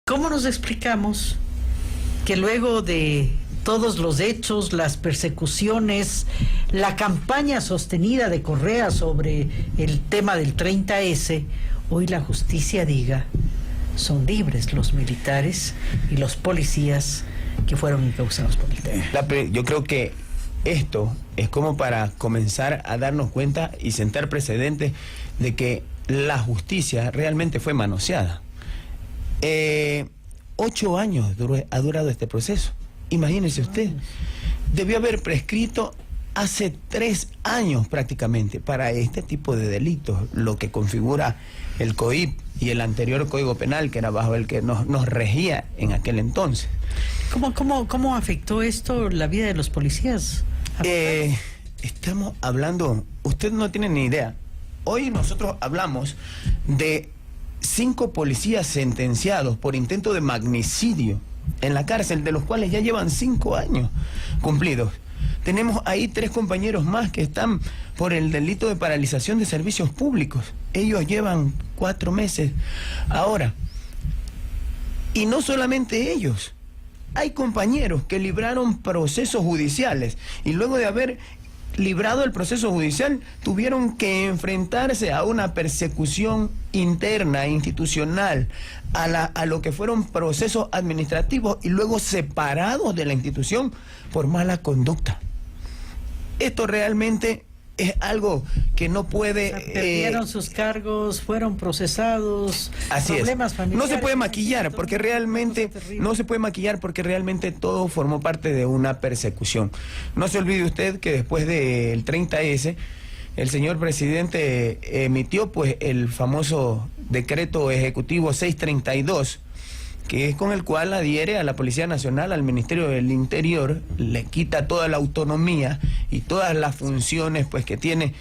¿Cómo nos explicamos que luego de todos los hechos, las persecuciones, la campaña sostenida de Correa sobre el tema del 30S, hoy la justicia diga, son libres los militares y los policías que fueron encausados por el tema? Yo creo que esto es como para comenzar a darnos cuenta y sentar precedentes de que la justicia realmente fue manoseada. 8 años ha durado este proceso. Imagínese usted, debió haber prescrito hace 3 años prácticamente para este tipo de delitos, lo que configura el COIP y el anterior Código Penal, que era bajo el que nos regía en aquel entonces. ¿Cómo afectó esto la vida de los policías? Estamos hablando, usted no tiene ni idea. Hoy nosotros hablamos de 5 policías sentenciados por intento de magnicidio en la cárcel, de los cuales ya llevan 5 años cumplidos. Tenemos ahí 3 compañeros más que están por el delito de paralización de servicios públicos. Ellos llevan 4 meses ahora. Y no solamente ellos. Hay compañeros que libraron procesos judiciales y luego de haber librado el proceso judicial tuvieron que enfrentarse a una persecución interna, institucional, a lo que fueron procesos administrativos y luego separados de la institución por mala conducta. Esto realmente es algo que no puede... perdieron sus cargos, fueron procesados, así problemas es. familiares. No se puede maquillar porque realmente todo formó parte de una persecución. No se olvide usted que después del 30S el señor presidente emitió pues el famoso decreto ejecutivo 632, que es con el cual adhiere a la Policía Nacional, al Ministerio del Interior, le quita toda la autonomía y todas las funciones pues que tiene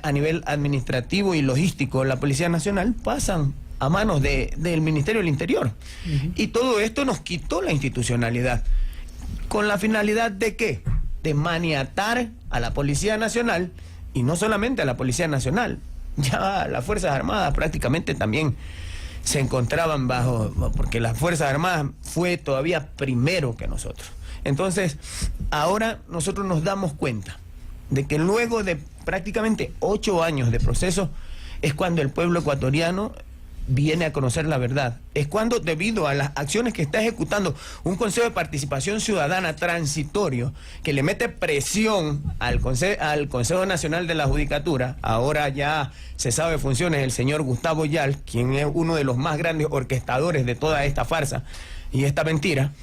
a nivel administrativo y logístico la Policía Nacional, pasan a manos del Ministerio del Interior. Y todo esto nos quitó la institucionalidad. ¿Con la finalidad de qué? De maniatar a la Policía Nacional, y no solamente a la Policía Nacional, ya las Fuerzas Armadas prácticamente también se encontraban porque las Fuerzas Armadas fue todavía primero que nosotros. Entonces, ahora nosotros nos damos cuenta de que luego de prácticamente 8 años de proceso es cuando el pueblo ecuatoriano viene a conocer la verdad. Es cuando, debido a las acciones que está ejecutando un Consejo de Participación Ciudadana transitorio, que le mete presión al Consejo Nacional de la Judicatura, ahora ya cesado de funciones el señor Gustavo Yal, quien es uno de los más grandes orquestadores de toda esta farsa y esta mentira.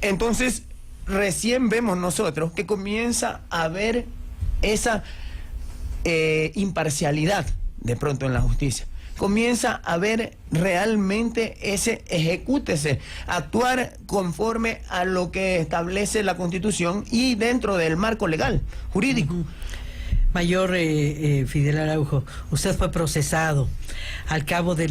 Entonces, recién vemos nosotros que comienza a haber esa imparcialidad de pronto en la justicia. Comienza a ver realmente ejecútese, actuar conforme a lo que establece la Constitución y dentro del marco legal, jurídico. Mayor Fidel Araujo, usted fue procesado. Al cabo de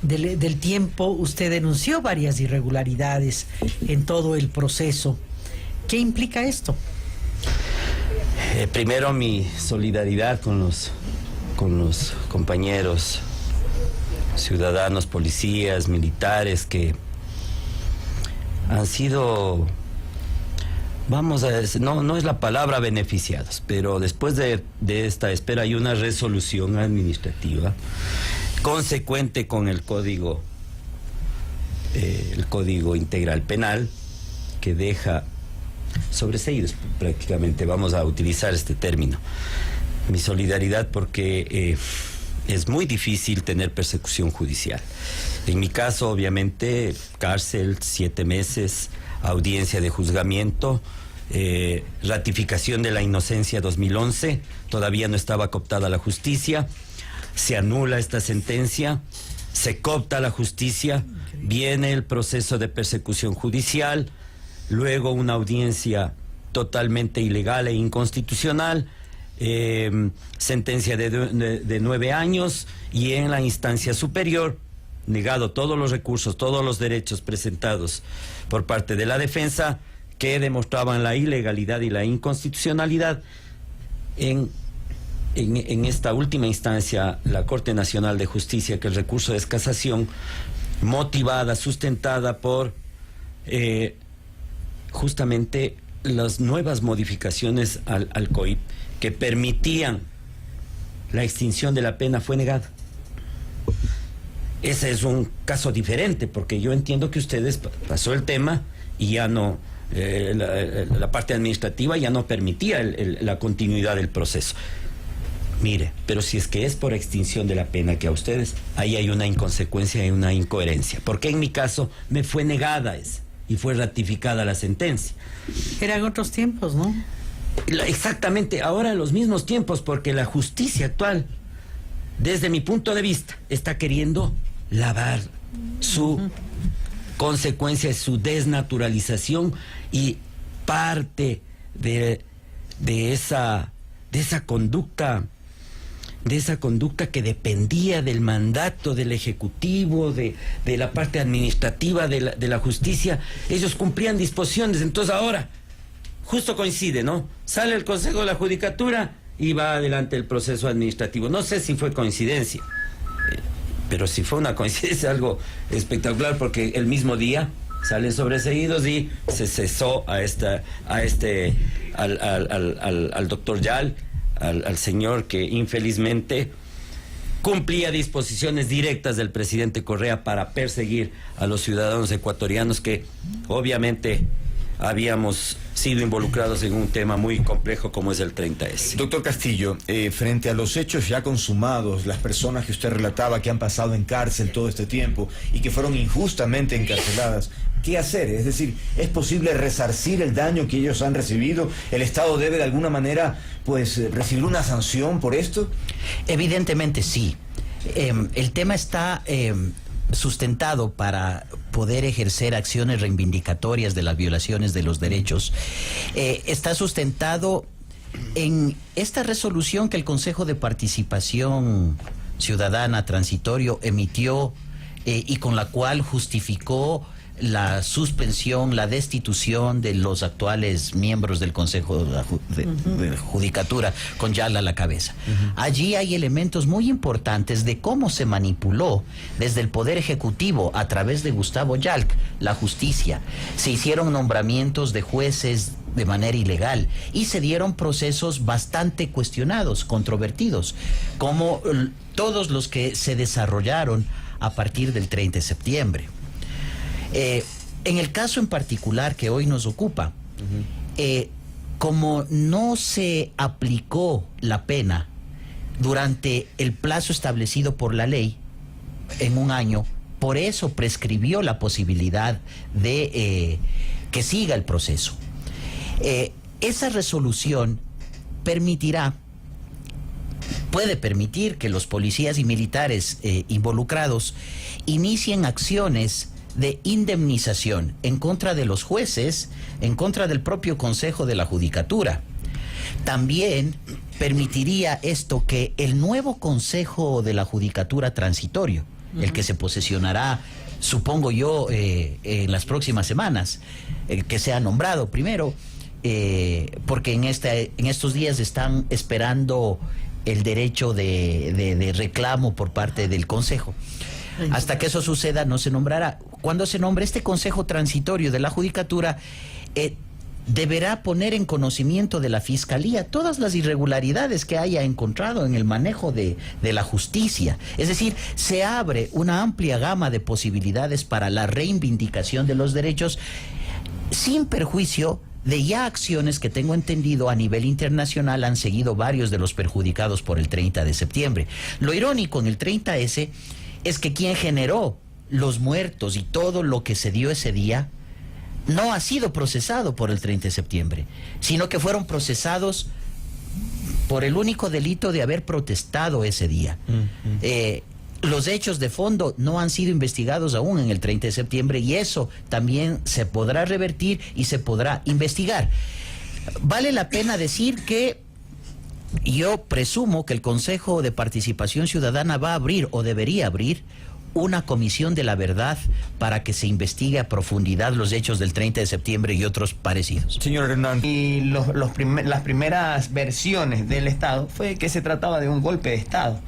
del tiempo, usted denunció varias irregularidades en todo el proceso. ¿Qué implica esto? Primero, mi solidaridad con los compañeros ciudadanos, policías, militares que han sido, vamos a decir, no es la palabra beneficiados, pero después de esta espera hay una resolución administrativa consecuente con el Código Integral Penal, que deja sobreseídos prácticamente, vamos a utilizar este término. Mi solidaridad porque es muy difícil tener persecución judicial. En mi caso, obviamente, cárcel, 7 meses, audiencia de juzgamiento, ratificación de la inocencia 2011, todavía no estaba cooptada la justicia, se anula esta sentencia, se coopta la justicia, viene el proceso de persecución judicial, luego una audiencia totalmente ilegal e inconstitucional, sentencia de 9 años y en la instancia superior, negado todos los recursos, todos los derechos presentados por parte de la defensa que demostraban la ilegalidad y la inconstitucionalidad. En esta última instancia, la Corte Nacional de Justicia, que el recurso es casación, motivada, sustentada por justamente las nuevas modificaciones al COIP que permitían la extinción de la pena, fue negada. Ese es un caso diferente, porque yo entiendo que ustedes pasó el tema y ya no, la parte administrativa ya no permitía la continuidad del proceso. Mire, pero si es que es por extinción de la pena que a ustedes, ahí hay una inconsecuencia y una incoherencia. Porque en mi caso me fue negada esa y fue ratificada la sentencia. Eran otros tiempos, ¿no? Exactamente, ahora los mismos tiempos, porque la justicia actual, desde mi punto de vista, está queriendo lavar su consecuencia, su desnaturalización, y parte de esa conducta que dependía del mandato del Ejecutivo, de la parte administrativa de la justicia. Ellos cumplían disposiciones. Entonces ahora justo coincide, ¿no? Sale el Consejo de la Judicatura y va adelante el proceso administrativo. No sé si fue coincidencia, pero si fue una coincidencia, algo espectacular, porque el mismo día salen sobreseídos y se cesó al doctor Yal, al señor que infelizmente cumplía disposiciones directas del presidente Correa para perseguir a los ciudadanos ecuatorianos que obviamente habíamos sido involucrados en un tema muy complejo como es el 30S. Doctor Castillo, frente a los hechos ya consumados, las personas que usted relataba que han pasado en cárcel todo este tiempo y que fueron injustamente encarceladas, ¿qué hacer? Es decir, ¿es posible resarcir el daño que ellos han recibido? ¿El Estado debe de alguna manera recibir una sanción por esto? Evidentemente sí. El tema está sustentado para poder ejercer acciones reivindicatorias de las violaciones de los derechos. Está sustentado en esta resolución que el Consejo de Participación Ciudadana Transitorio emitió y con la cual justificó la suspensión, la destitución de los actuales miembros del Consejo de Judicatura, con Yal a la cabeza. Allí hay elementos muy importantes de cómo se manipuló desde el Poder Ejecutivo a través de Gustavo Yalc la justicia. Se hicieron nombramientos de jueces de manera ilegal y se dieron procesos bastante cuestionados, controvertidos, como todos los que se desarrollaron a partir del 30 de septiembre. En el caso en particular que hoy nos ocupa, como no se aplicó la pena durante el plazo establecido por la ley en un año, por eso prescribió la posibilidad de que siga el proceso. Esa resolución puede permitir que los policías y militares involucrados inicien acciones de indemnización en contra de los jueces, en contra del propio Consejo de la Judicatura. También permitiría esto que el nuevo Consejo de la Judicatura Transitorio, el que se posesionará, supongo yo, en las próximas semanas, el que sea nombrado primero, porque en estos días están esperando el derecho de reclamo por parte del Consejo. Hasta que eso suceda no se nombrará. Cuando se nombre este Consejo Transitorio de la Judicatura, deberá poner en conocimiento de la Fiscalía todas las irregularidades que haya encontrado en el manejo de la justicia. Es decir, se abre una amplia gama de posibilidades para la reivindicación de los derechos, sin perjuicio de ya acciones que tengo entendido a nivel internacional han seguido varios de los perjudicados por el 30 de septiembre. Lo irónico en el 30S es que quien generó los muertos y todo lo que se dio ese día no ha sido procesado por el 30 de septiembre, sino que fueron procesados por el único delito de haber protestado ese día. Los hechos de fondo no han sido investigados aún en el 30 de septiembre y eso también se podrá revertir y se podrá investigar. Vale la pena decir que yo presumo que el Consejo de Participación Ciudadana va a abrir o debería abrir una comisión de la verdad para que se investigue a profundidad los hechos del 30 de septiembre y otros parecidos. Señor Hernández. Y las primeras versiones del Estado fue que se trataba de un golpe de Estado.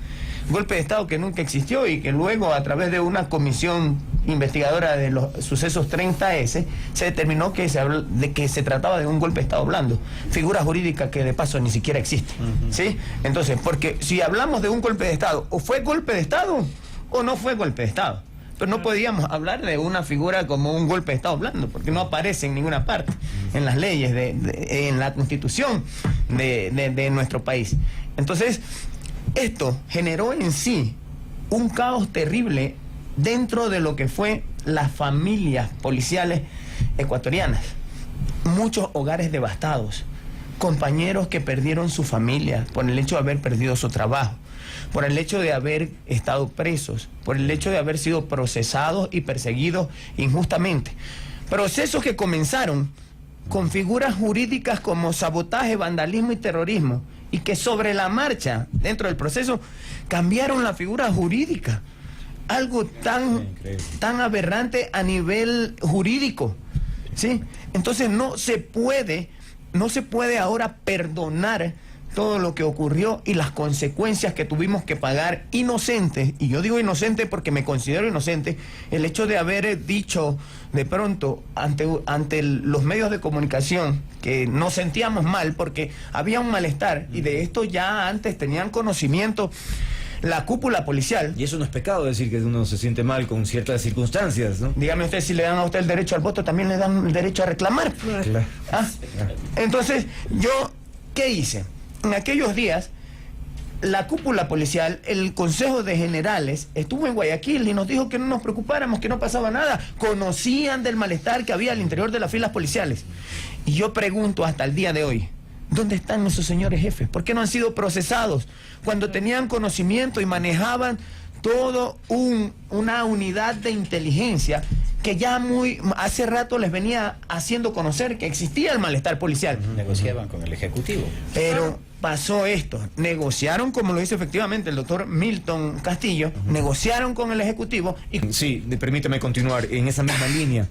golpe de Estado que nunca existió y que luego a través de una comisión investigadora de los sucesos 30S se determinó que se trataba de un golpe de Estado blando, figura jurídica que de paso ni siquiera existe. ¿Sí? Entonces, porque si hablamos de un golpe de Estado, o fue golpe de Estado o no fue golpe de Estado. Pero no podíamos hablar de una figura como un golpe de Estado blando, porque no aparece en ninguna parte, en las leyes, en la Constitución de nuestro país. Entonces, esto generó en sí un caos terrible dentro de lo que fue las familias policiales ecuatorianas. Muchos hogares devastados, compañeros que perdieron su familia por el hecho de haber perdido su trabajo, por el hecho de haber estado presos, por el hecho de haber sido procesados y perseguidos injustamente. Procesos que comenzaron con figuras jurídicas como sabotaje, vandalismo y terrorismo, y que sobre la marcha, dentro del proceso, cambiaron la figura jurídica. Algo tan aberrante a nivel jurídico, ¿sí? Entonces no se puede ahora perdonar todo lo que ocurrió y las consecuencias que tuvimos que pagar inocentes, y yo digo inocente porque me considero inocente, el hecho de haber dicho de pronto ante los medios de comunicación que nos sentíamos mal porque había un malestar, y de esto ya antes tenían conocimiento la cúpula policial. Y eso no es pecado, decir que uno se siente mal con ciertas circunstancias, ¿no? Dígame usted, si le dan a usted el derecho al voto, también le dan el derecho a reclamar. Claro. ¿Ah? Entonces, yo, ¿qué hice? En aquellos días, la cúpula policial, el Consejo de Generales, estuvo en Guayaquil y nos dijo que no nos preocupáramos, que no pasaba nada. Conocían del malestar que había al interior de las filas policiales. Y yo pregunto hasta el día de hoy, ¿dónde están esos señores jefes? ¿Por qué no han sido procesados cuando tenían conocimiento y manejaban todo una unidad de inteligencia que ya hace rato les venía haciendo conocer que existía el malestar policial? Negociaban con el Ejecutivo. Pero pasó esto, negociaron, como lo dice efectivamente el doctor Milton Castillo, negociaron con el Ejecutivo y... Sí, permítame continuar en esa misma línea,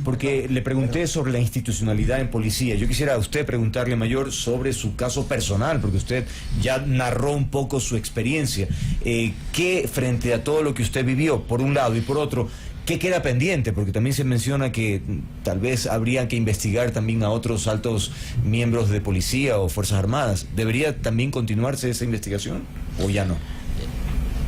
porque le pregunté sobre la institucionalidad en policía. Yo quisiera a usted preguntarle, mayor, sobre su caso personal, porque usted ya narró un poco su experiencia. ¿Qué, frente a todo lo que usted vivió, por un lado, y por otro, qué queda pendiente? Porque también se menciona que tal vez habría que investigar también a otros altos miembros de policía o Fuerzas Armadas. ¿Debería también continuarse esa investigación o ya no?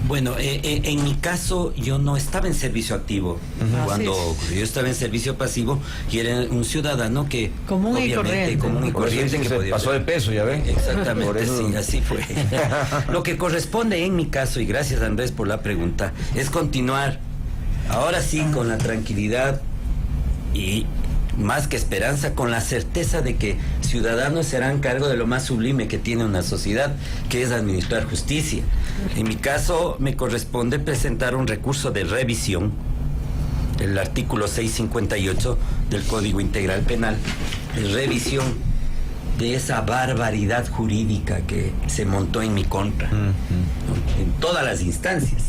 Bueno, en mi caso yo no estaba en servicio activo cuando yo estaba en servicio pasivo, y era un ciudadano que común y corriente que podía pasó de peso, ya ven. Exactamente, Por eso... sí, así fue. Lo que corresponde en mi caso, y gracias Andrés por la pregunta, es continuar ahora sí con la tranquilidad y más que esperanza, con la certeza de que ciudadanos serán cargo de lo más sublime que tiene una sociedad, que es administrar justicia. En mi caso me corresponde presentar un recurso de revisión, el artículo 658 del Código Integral Penal, de revisión de esa barbaridad jurídica que se montó en mi contra, ¿no? En todas las instancias,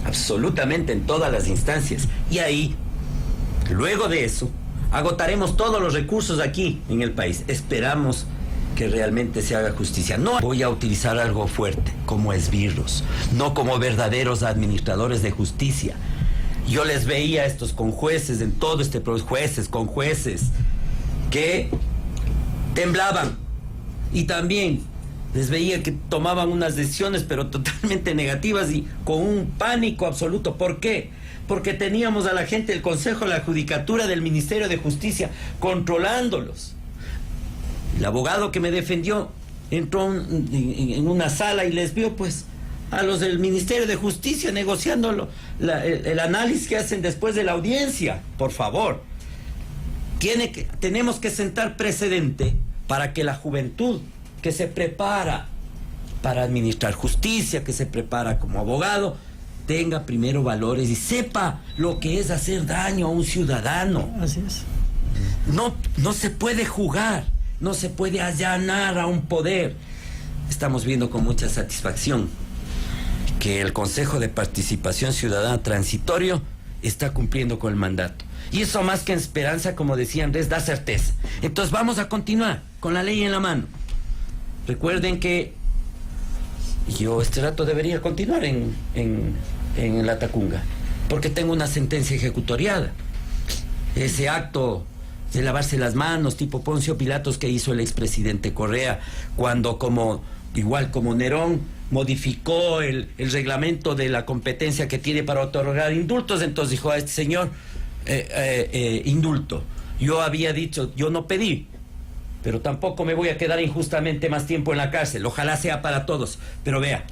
absolutamente en todas las instancias. Y ahí, luego de eso, agotaremos todos los recursos aquí en el país. Esperamos que realmente se haga justicia. No voy a utilizar algo fuerte como esbirros, no como verdaderos administradores de justicia. Yo les veía a estos con jueces en todo este proceso, jueces con jueces que temblaban, y también les veía que tomaban unas decisiones pero totalmente negativas y con un pánico absoluto. ¿Por qué? Porque teníamos a la gente del Consejo de la Judicatura del Ministerio de Justicia controlándolos. El abogado que me defendió entró en una sala y les vio pues a los del Ministerio de Justicia negociando el análisis que hacen después de la audiencia. Por favor, tenemos que sentar precedente para que la juventud que se prepara para administrar justicia, que se prepara como abogado, tenga primero valores y sepa lo que es hacer daño a un ciudadano. Así es. No se puede jugar, no se puede allanar a un poder. Estamos viendo con mucha satisfacción que el Consejo de Participación Ciudadana Transitorio está cumpliendo con el mandato. Y eso, más que esperanza, como decía Andrés, da certeza. Entonces vamos a continuar con la ley en la mano. Recuerden que yo este rato debería continuar en la Tacunga, porque tengo una sentencia ejecutoriada. Ese acto de lavarse las manos tipo Poncio Pilatos que hizo el expresidente Correa cuando, igual como Nerón, modificó el reglamento de la competencia que tiene para otorgar indultos, entonces dijo a este señor, indulto. Yo había dicho, yo no pedí, pero tampoco me voy a quedar injustamente más tiempo en la cárcel, ojalá sea para todos. Pero vea,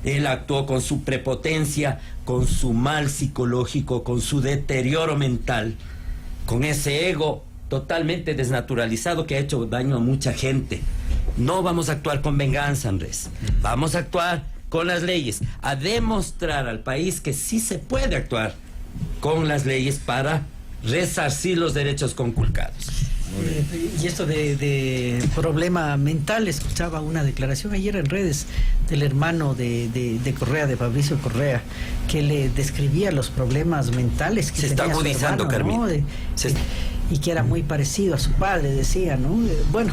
él actuó con su prepotencia, con su mal psicológico, con su deterioro mental, con ese ego totalmente desnaturalizado que ha hecho daño a mucha gente. No vamos a actuar con venganza, Andrés. Vamos a actuar con las leyes, a demostrar al país que sí se puede actuar con las leyes para resarcir los derechos conculcados. Y esto de problema mental, escuchaba una declaración ayer en redes del hermano de Correa, de Fabricio Correa, que le describía los problemas mentales que se tenía está agudizando, su hermano, ¿no? Y que era muy parecido a su padre, decía, ¿no? Bueno,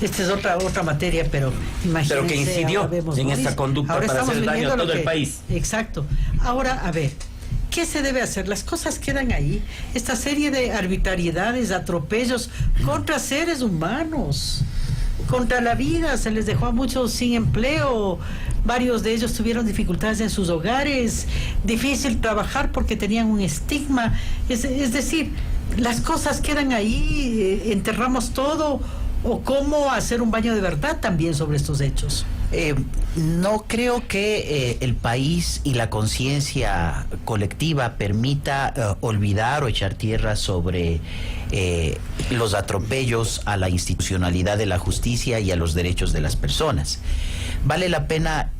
esta es otra materia, pero imagínense. Pero que incidió en esta conducta para hacer daño a todo el país. Exacto. Ahora, a ver, ¿qué se debe hacer? Las cosas quedan ahí. Esta serie de arbitrariedades, atropellos contra seres humanos, contra la vida. Se les dejó a muchos sin empleo. Varios de ellos tuvieron dificultades en sus hogares. Difícil trabajar porque tenían un estigma. Es decir, las cosas quedan ahí. Enterramos todo. ¿O cómo hacer un baño de verdad también sobre estos hechos? No creo que el país y la conciencia colectiva permita olvidar o echar tierra sobre los atropellos a la institucionalidad de la justicia y a los derechos de las personas. Vale la pena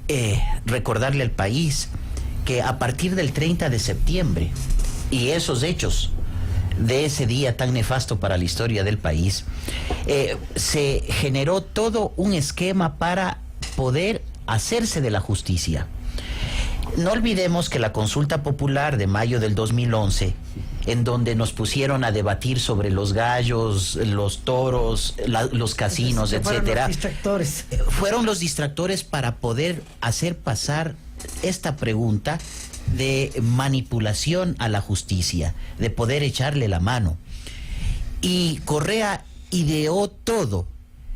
recordarle al país que a partir del 30 de septiembre y esos hechos de ese día tan nefasto para la historia del país, se generó todo un esquema para poder hacerse de la justicia. No olvidemos que la consulta popular de mayo del 2011, en donde nos pusieron a debatir sobre los gallos, los toros, los casinos, etcétera, fueron los distractores para poder hacer pasar esta pregunta de manipulación a la justicia, de poder echarle la mano. Y Correa ideó todo,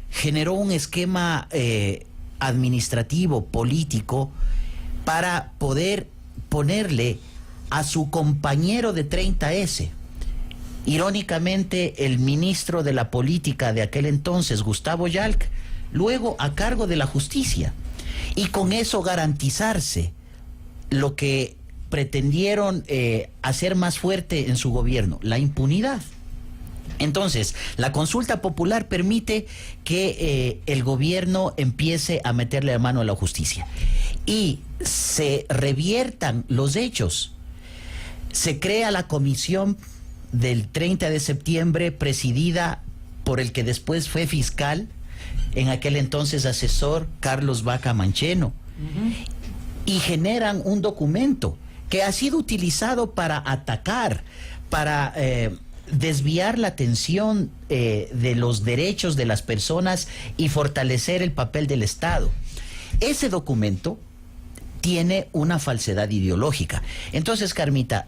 generó un esquema administrativo, político, para poder ponerle a su compañero de 30S. Irónicamente, el ministro de la política de aquel entonces, Gustavo Yalc, luego a cargo de la justicia, y con eso garantizarse lo que pretendieron hacer más fuerte en su gobierno, la impunidad. Entonces, la consulta popular permite que el gobierno empiece a meterle la mano a la justicia y se reviertan los hechos. Se crea la comisión del 30 de septiembre presidida por el que después fue fiscal, en aquel entonces asesor, Carlos Vaca Mancheno. Y generan un documento que ha sido utilizado para atacar, para desviar la atención de los derechos de las personas y fortalecer el papel del Estado. Ese documento tiene una falsedad ideológica. Entonces, Carmita,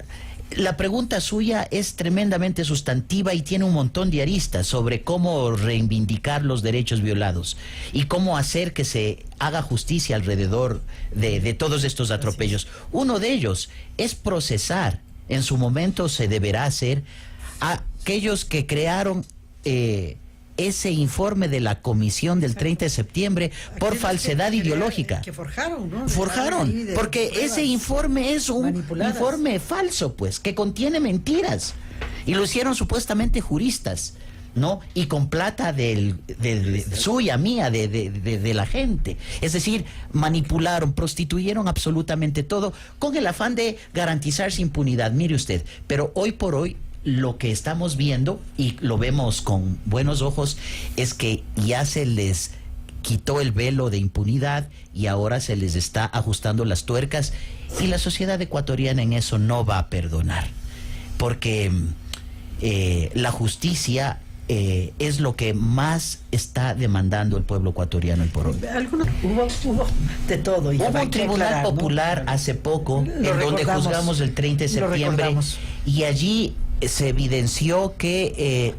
la pregunta suya es tremendamente sustantiva y tiene un montón de aristas sobre cómo reivindicar los derechos violados y cómo hacer que se haga justicia alrededor de todos estos atropellos. Uno de ellos es procesar, en su momento se deberá hacer, a aquellos que crearon ese informe de la comisión del 30 de septiembre por falsedad ideológica. Que forjaron, ¿no? Forjaron, porque ese informe es un informe falso, pues, que contiene mentiras. Y lo hicieron supuestamente juristas, ¿no? Y con plata suya, mía, de la gente. Es decir, manipularon, prostituyeron absolutamente todo con el afán de garantizarse impunidad. Mire usted, pero hoy por hoy lo que estamos viendo, y lo vemos con buenos ojos, es que ya se les quitó el velo de impunidad y ahora se les está ajustando las tuercas, y la sociedad ecuatoriana en eso no va a perdonar, porque la justicia es lo que más está demandando el pueblo ecuatoriano hoy por hoy. Hubo de todo. Hubo un tribunal popular hace poco en donde juzgamos el 30 de septiembre y allí se evidenció que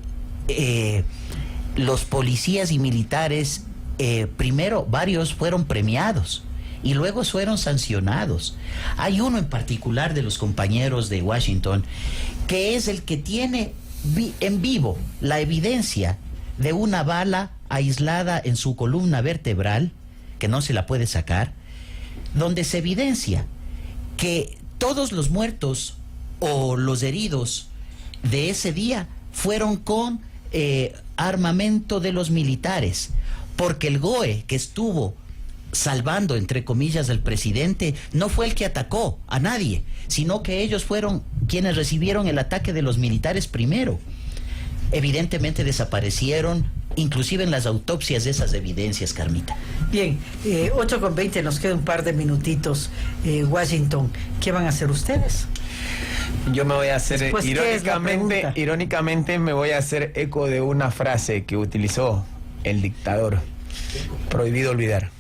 los policías y militares, primero varios fueron premiados y luego fueron sancionados. Hay uno en particular de los compañeros de Washington que es el que tiene en vivo la evidencia de una bala aislada en su columna vertebral, que no se la puede sacar, donde se evidencia que todos los muertos o los heridos de ese día fueron con armamento de los militares, porque el GOE que estuvo salvando, entre comillas, al presidente, no fue el que atacó a nadie, sino que ellos fueron quienes recibieron el ataque de los militares primero. Evidentemente desaparecieron, inclusive en las autopsias, de esas evidencias, Carmita. Bien, 8:20, nos queda un par de minutitos. Washington, ¿qué van a hacer ustedes? Yo me voy a hacer, Después, irónicamente me voy a hacer eco de una frase que utilizó el dictador: prohibido olvidar.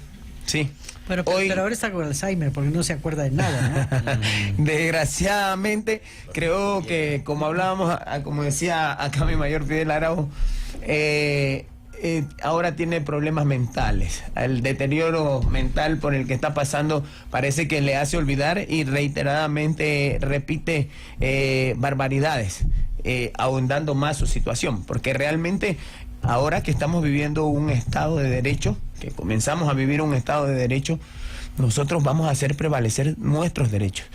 Sí. Pero ahora está con Alzheimer porque no se acuerda de nada, ¿no? Desgraciadamente, creo que como hablábamos, como decía acá mi mayor Fidel Araujo, ahora tiene problemas mentales. El deterioro mental por el que está pasando parece que le hace olvidar y reiteradamente repite barbaridades, ahondando más su situación, porque realmente ahora que estamos viviendo un Estado de Derecho, que comenzamos a vivir un Estado de Derecho, nosotros vamos a hacer prevalecer nuestros derechos.